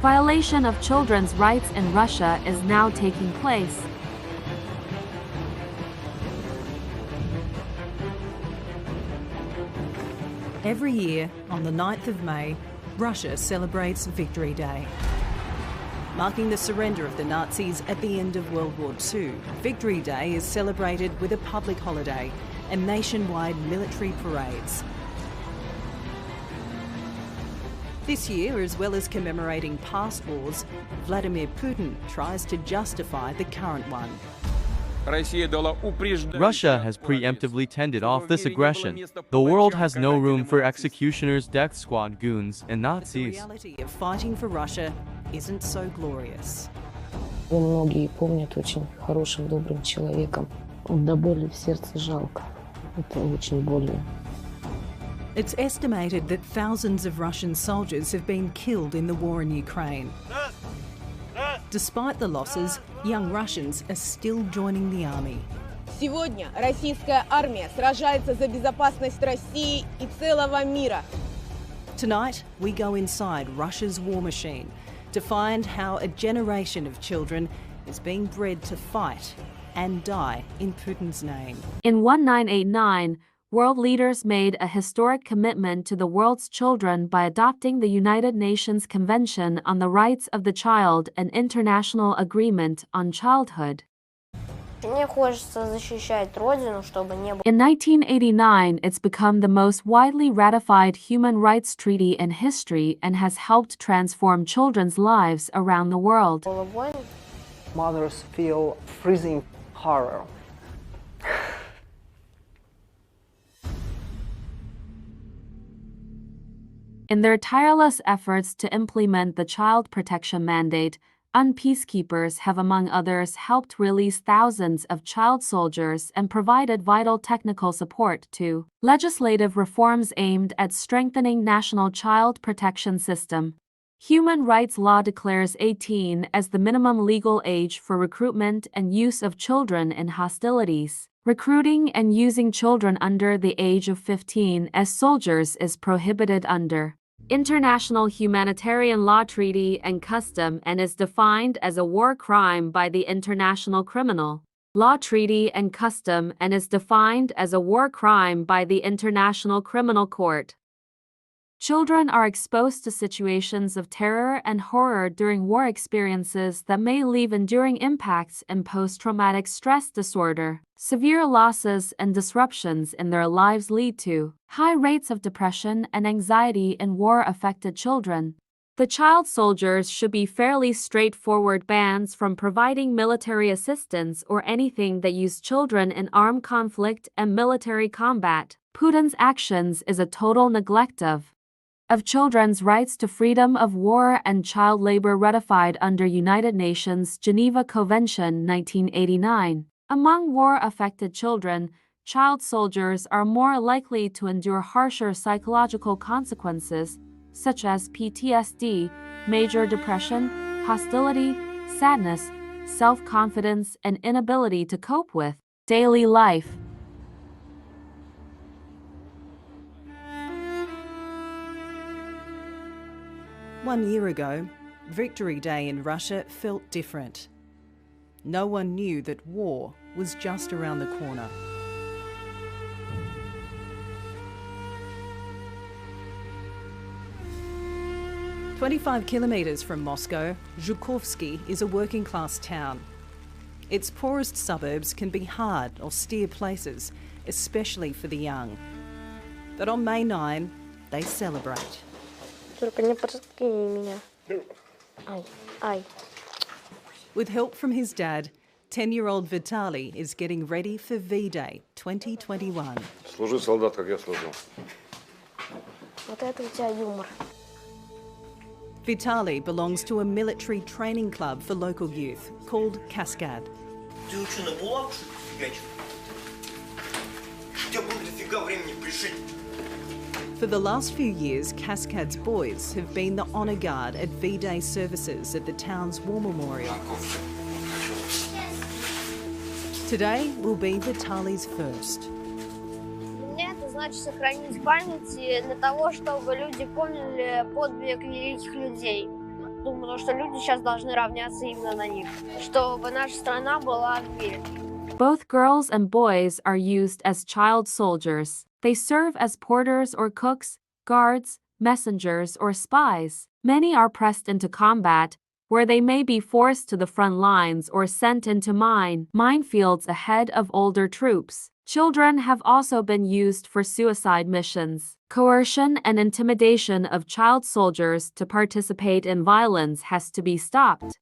Violation of children's rights in Russia is now taking place. Every year, on the 9th of May, Russia celebrates Victory Day. Marking the surrender of the Nazis at the end of World War II, Victory Day is celebrated with a public holiday and nationwide military parades. This year, as well as commemorating past wars, Vladimir Putin tries to justify the current one. Russia has preemptively tended off this aggression. The world has no room for executioners, death squad goons, and Nazis. The reality of fighting for Russia isn't so glorious. Его многие помнят очень хорошим, добрым человеком. До боли в сердце жалко. Это очень больно. It's estimated that thousands of Russian soldiers have been killed in the war in Ukraine. Despite the losses, young Russians are still joining the army. Сегодня российская армия сражается за безопасность России и целого мира. Tonight, we go inside Russia's war machine to find how a generation of children is being bred to fight and die in Putin's name. In 1989, world leaders made a historic commitment to the world's children by adopting the United Nations Convention on the Rights of the Child and International Agreement on Childhood. Мне хочется защищать родину, чтобы не было. In 1989, it's become the most widely ratified human rights treaty in history and has helped transform children's lives around the world. Войн. Mothers feel freezing horror. In their tireless efforts to implement the child protection mandate, peacekeepers have, among others, helped release thousands of child soldiers and provided vital technical support to legislative reforms aimed at strengthening national child protection system. Human rights law declares 18 as the minimum legal age for recruitment and use of children in hostilities. Recruiting and using children under the age of 15 as soldiers is prohibited under international humanitarian law treaty and custom and is defined as a war crime by the International Criminal Law Treaty and Custom and is defined as a war crime by the International Criminal Court. Children are exposed to situations of terror and horror during war experiences that may leave enduring impacts in post-traumatic stress disorder. Severe losses and disruptions in their lives lead to high rates of depression and anxiety in war-affected children. The child soldiers should be fairly straightforward bans from providing military assistance or anything that use children in armed conflict and military combat. Putin's actions is a total neglect of children's rights to freedom of war and child labor ratified under United Nations Geneva Convention 1989. Among war-affected children, child soldiers are more likely to endure harsher psychological consequences, such as PTSD, major depression, hostility, sadness, self-confidence, and inability to cope with daily life. One year ago, Victory Day in Russia felt different. No one knew that war was just around the corner. "25 kilometres from Moscow, Zhukovsky is a working-class town. Its poorest suburbs can be hard, austere places, especially for the young. But on May 9, they celebrate. Только не подкини меня. Ай, ай. With help from his dad, 10-year-old Vitaly is getting ready for V-Day 2021. Служи, солдат, как я служил. Вот это у тебя юмор. Vitaly belongs to a military training club for local youth called Cascade. Ты что, на булавку фигачишь? У тебя было дофига времени пришить. For the last few years, Cascade's boys have been the honour guard at V-Day services at the town's war memorial. Today will be Vitaly's first. Для меня это значит сохранить память для того, чтобы люди помнили подвиг великих людей. Думаю, потому что люди сейчас должны равняться именно на них, чтобы наша страна была в мире. Both girls and boys are used as child soldiers. They serve as porters or cooks, guards, messengers, or spies. Many are pressed into combat, where they may be forced to the front lines or sent into minefields ahead of older troops. Children have also been used for suicide missions. Coercion and intimidation of child soldiers to participate in violence has to be stopped.